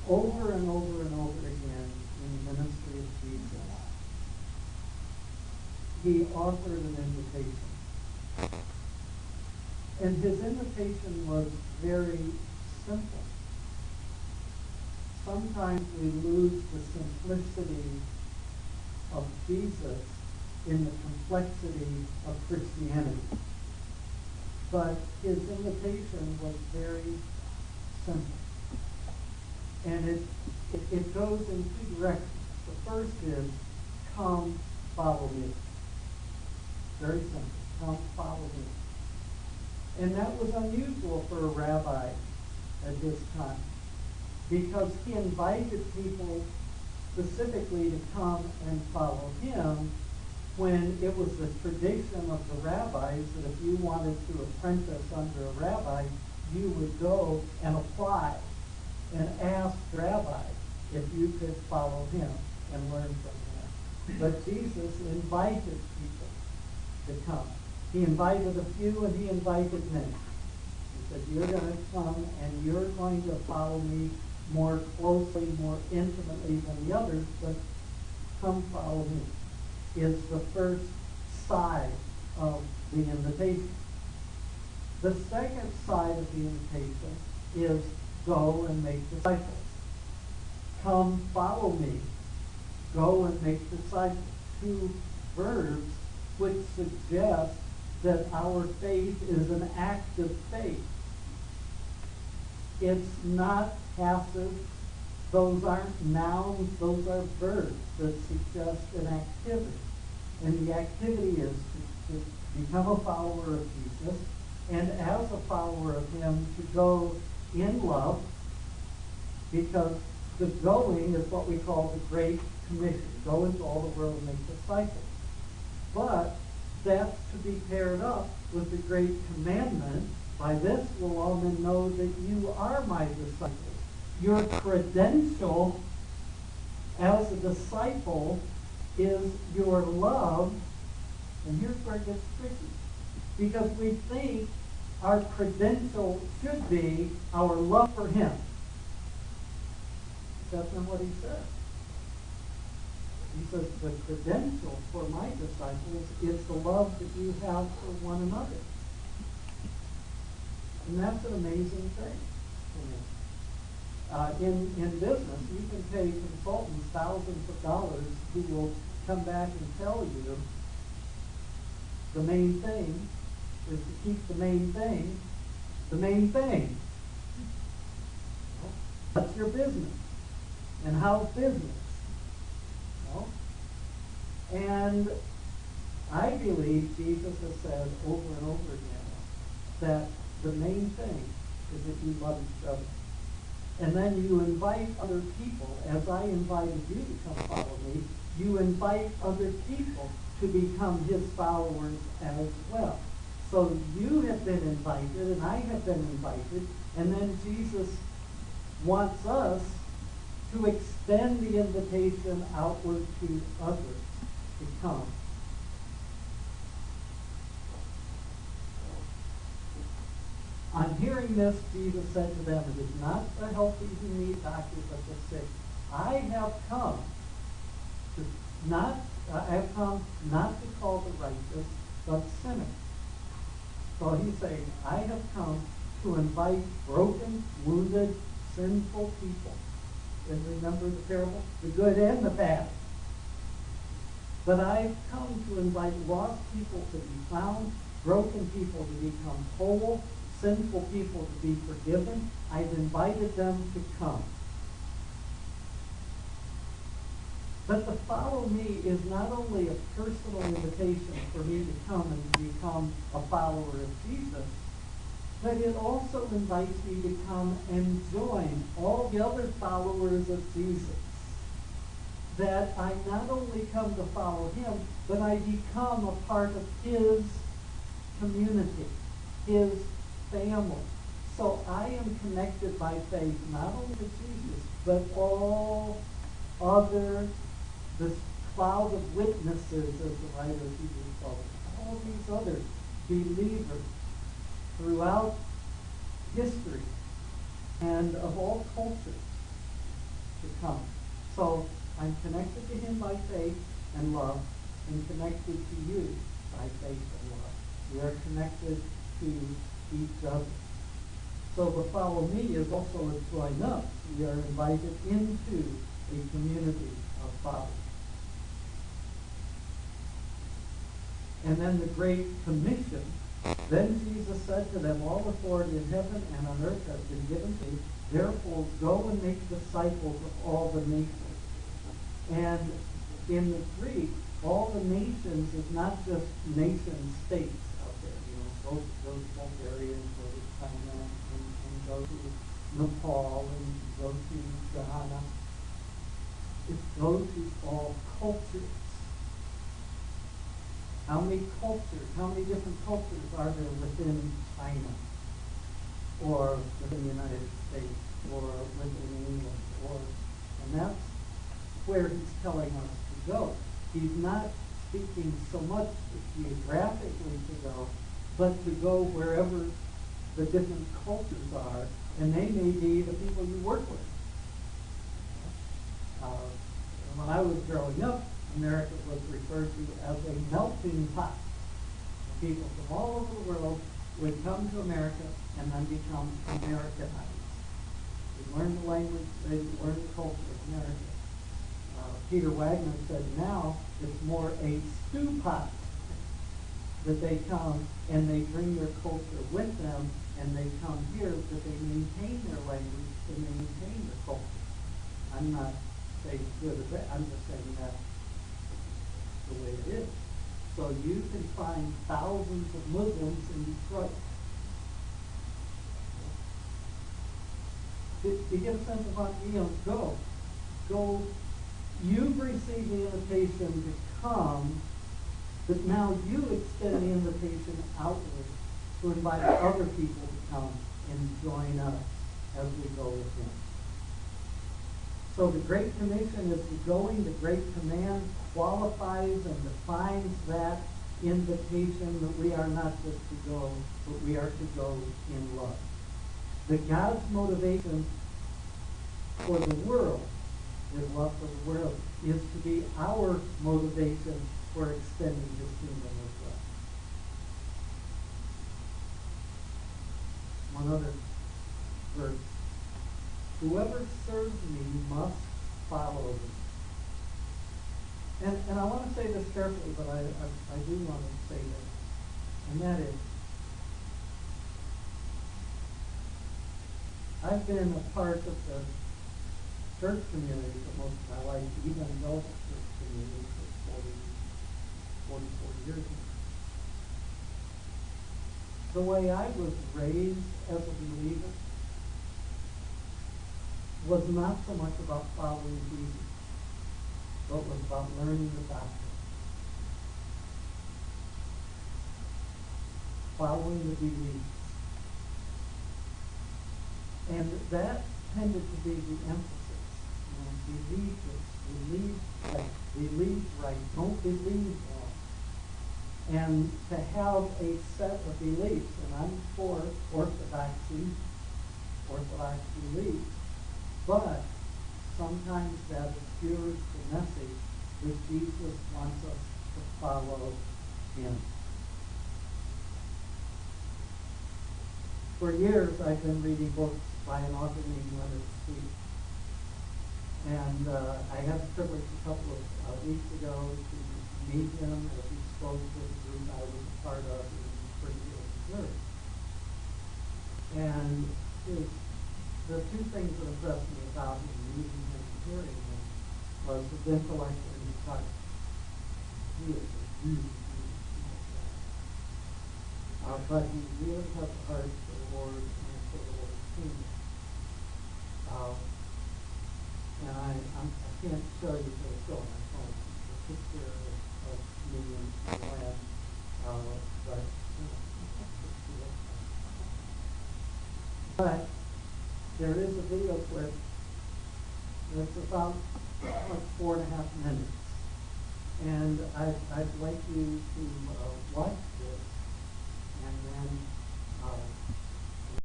Over and over and over again in the ministry of Jesus, he offered an invitation. And his invitation was very simple. Sometimes we lose the simplicity of Jesus in the complexity of Christianity. But his invitation was very simple. And it goes in two directions. The first is, come, follow me. Very simple. Come, follow me. And that was unusual for a rabbi at this time, because he invited people specifically to come and follow him, when it was the tradition of the rabbis that if you wanted to apprentice under a rabbi, you would go and apply and ask the rabbi if you could follow him and learn from him. But Jesus invited people to come. He invited a few and he invited many. He said, you're going to come and you're going to follow me more closely, more intimately than the others, but come follow me. Is the first side of the invitation. The second side of the invitation is go and make disciples. Come follow me. Go and make disciples. Two verbs which suggest that our faith is an active faith. It's not passive. Those aren't nouns, those are verbs that suggest an activity. And the activity is to become a follower of Jesus, and as a follower of him, to go in love, because the going is what we call the Great Commission. Go into all the world and make disciples. But that's to be paired up with the Great Commandment. By this will all men know that you are my disciples. Your credential as a disciple is your love. And here's where it gets tricky. Because we think our credential should be our love for him. That's not what he says. He says the credential for my disciples is the love that you have for one another. And that's an amazing thing for me. In business, you can pay consultants thousands of dollars who will come back and tell you the main thing is to keep the main thing the main thing. That's your business. And how's business? And I believe Jesus has said over and over again that the main thing is that you love each other. And then you invite other people, as I invited you to come follow me, you invite other people to become his followers as well. So you have been invited, and I have been invited, and then Jesus wants us to extend the invitation outward to others to come. On hearing this, Jesus said to them, it is not the healthy who need doctors, but the sick. I have come not to call the righteous, but sinners. So he's saying, I have come to invite broken, wounded, sinful people. And remember the parable? The good and the bad. But I've come to invite lost people to be found, broken people to become whole, sinful people to be forgiven. I've invited them to come. But to follow me is not only a personal invitation for me to come and become a follower of Jesus, but it also invites me to come and join all the other followers of Jesus. That I not only come to follow him, but I become a part of his community, his family. So I am connected by faith not only to Jesus, but all other, this cloud of witnesses, as the writer of Hebrews calls it, all these other believers throughout history and of all cultures. to come. So I'm connected to him by faith and love, and connected to you by faith and love. We are connected to each other. So the follow me is also a join up. We are invited into a community of followers. And then the Great Commission. Then Jesus said to them, all authority in heaven and on earth has been given to me. Therefore go and make disciples of all the nations. And in the Greek, all the nations is not just nation states out there. Go to Bulgaria and go to China and go to Nepal and go to Ghana. It's go to all cultures. How many different cultures are there within China, or within the United States, or within England, and that's where he's telling us to go. He's not speaking so much geographically to go, but to go wherever the different cultures are, and they may be the people you work with. When I was growing up, America was referred to as a melting pot. People from all over the world would come to America and then become Americanized. They learn the language, they learn the culture of America. Peter Wagner said now it's more a stew pot that they come and they bring their culture with them, and they come here that they maintain their language and they maintain their culture. I'm not saying good or bad, I'm just saying that's the way it is. So you can find thousands of Muslims in Detroit. To get a sense of how go. You've received the invitation to come, but now you extend the invitation outward to invite other people to come and join us as we go with him. So the Great Commission is the going. The Great Command qualifies and defines that invitation that we are not just to go, but we are to go in love. That God's motivation for the world, his love for the world, is to be our motivation for extending his kingdom as well. One other verse. Whoever serves me must follow me. And I want to say this carefully, but I do want to say this. And that is, I've been a part of the church community for most of my life, evangelical church community for 44 years now. The way I was raised as a believer was not so much about following Jesus, but was about learning the doctrine. Following the beliefs. And that tended to be the emphasis. Believe this, believe right, don't believe wrong. And to have a set of beliefs, and I'm for orthodox beliefs, but sometimes that obscures the message that Jesus wants us to follow him. For years, I've been reading books by an author named Leonard Sweet. And I had the privilege a couple of weeks ago to meet him as he spoke to the group I was a part of in Springfield, Missouri. And the two things that impressed me about him, meeting him and hearing him, was his intellect and his heart. He is a really, really smart guy. But he really has a heart for the Lord and for the Lord's kingdom. And I can't show you till it's still on my phone the picture of me and Glenn, but there is a video clip that's about 4.5 minutes, and I'd like you to watch this, and then